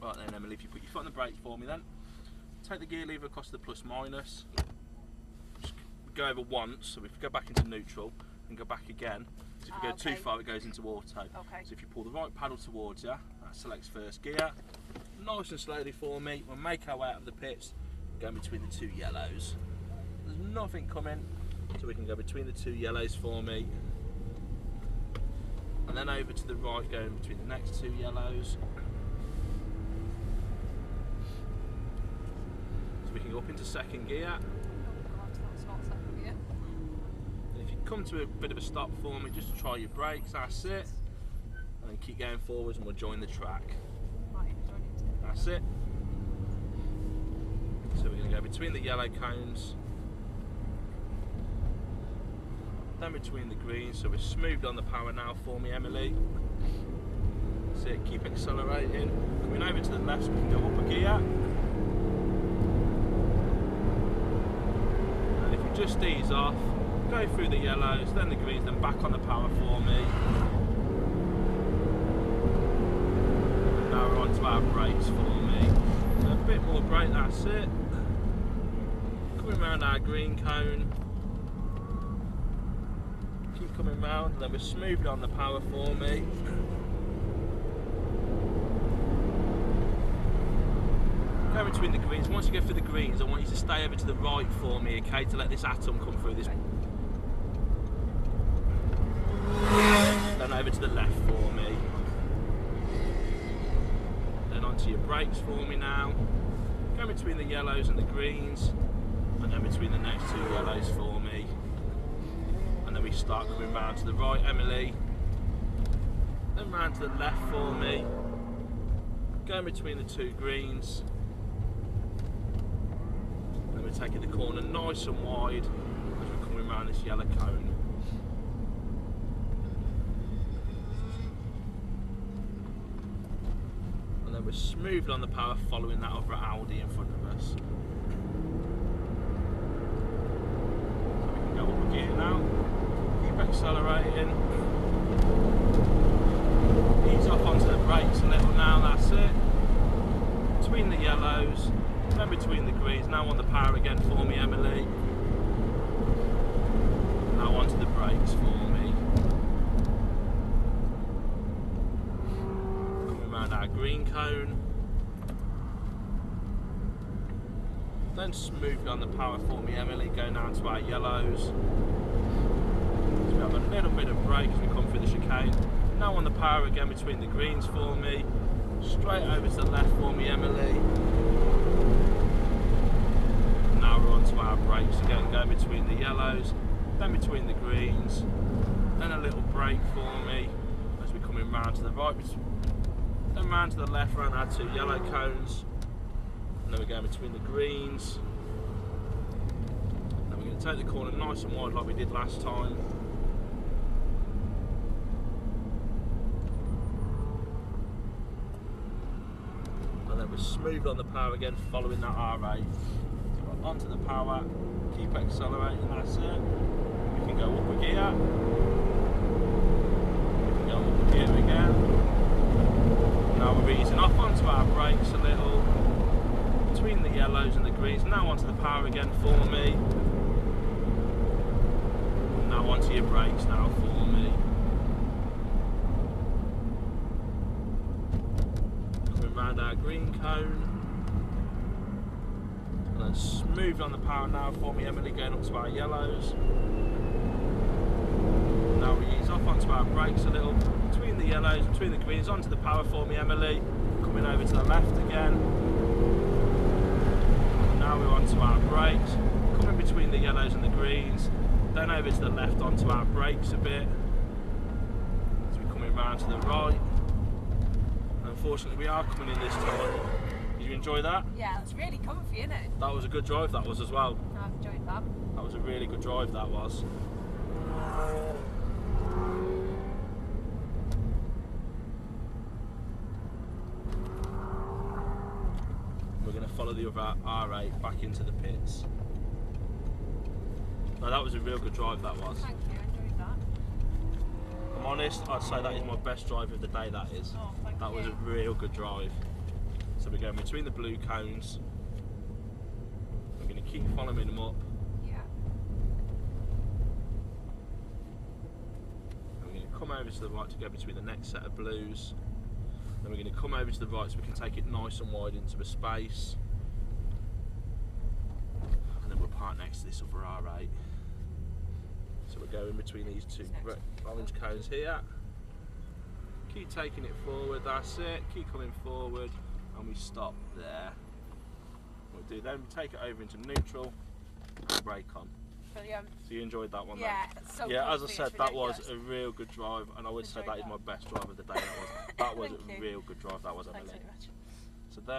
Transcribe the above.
Right then, Emily, if you put your foot on the brake for me then. Take the gear lever across the plus minus. Just go over once, so if you go back into neutral and go back again, so if you go too far it goes into auto. Okay. So if you pull the right paddle towards you, that selects first gear. Nice and slowly for me, we'll make our way out of the pits, go between the two yellows. There's nothing coming, so we can go between the two yellows for me. And then over to the right, going between the next two yellows. So we can go up into second gear. Oh God, that's not second gear. And if you come to a bit of a stop for me, just try your brakes, that's it. And then keep going forwards and we'll join the track. Right, join it. That's it. So we're going to go between the yellow cones, then between the greens, so we're smoothed on the power now for me, Emily. That's it, keep accelerating. Coming over to the left, so we can go up a gear. And if you just ease off, go through the yellows, then the greens, then back on the power for me. And now we're on to our brakes for me. A bit more brake, that's it. Coming around our green cone. Keep coming round, and then we're smoothly on the power for me. Go between the greens. Once you go through the greens, I want you to stay over to the right for me, okay, to let this atom come through this. Then over to the left for me. Then onto your brakes for me now. Go between the yellows and the greens, and then between the next two yellows for me. And then we start coming round to the right, Emily. Then round to the left for me. Going between the two greens. Then we're taking the corner nice and wide as we're coming round this yellow cone. And then we're smooth on the power following that other Audi in front of us. So we can go up a gear now. Keep accelerating. Ease off onto the brakes a little now, that's it. Between the yellows, then between the greens. Now on the power again for me, Emily. Now onto the brakes for me. Coming around our green cone. Then smooth on the power for me, Emily. Going down to our yellows. So we have a little bit of brake as we come through the chicane. Now on the power again between the greens for me. Straight over to the left for me, Emily. Now we're on to our brakes again, going between the yellows, then between the greens, then a little brake for me as we're coming round to the right, then round to the left, round our two yellow cones, and then we're going between the greens. Then we're going to take the corner nice and wide like we did last time. And then we're smooth on the power again, following that R8. Onto the power, keep accelerating, that's it. We can go up a gear. We can go up a gear again. Now we're easing off onto our brakes a little. Between the yellows and the greens. Now onto the power again for me. Now onto your brakes now for me. Coming round our green cone. And then smooth on the power now for me, Emily, going up to our yellows. Now we ease off onto our brakes a little. Between the yellows, between the greens, onto the power for me, Emily. Coming over to the left again. Now we're onto our brakes. Coming between the yellows and the greens. Then over to the left onto our brakes a bit. As we're coming round to the right. Unfortunately, we are coming in this time. Did you enjoy that? Yeah, it's really comfy, isn't it? That was a good drive, that was as well. I've enjoyed that. That was a really good drive, that was. We're going to follow the other R8 back into the pits. No, that was a real good drive, that was. Thank you, I enjoyed that. I'm honest, I'd say that is my best drive of the day, that is. Oh, thank that you. was a real good drive. So we're going between the blue cones. We're going to keep following them up. Yeah. And we're going to come over to the right to go between the next set of blues. Then we're going to come over to the right so we can take it nice and wide into a space. And then we'll park next to this other R8. So we're going between these two orange cones here. Keep taking it forward, that's it. Keep coming forward, and we stop there. We'll do then take it over into neutral and brake on. Brilliant. So you enjoyed that one Yeah, then? it's so Yeah, as I comfy, said, it's that was ridiculous. a real good drive, and I would say Enjoyed that is that. my best drive of the day. That was a Thank you. real good drive. That was, Thanks Emily. very much. So there.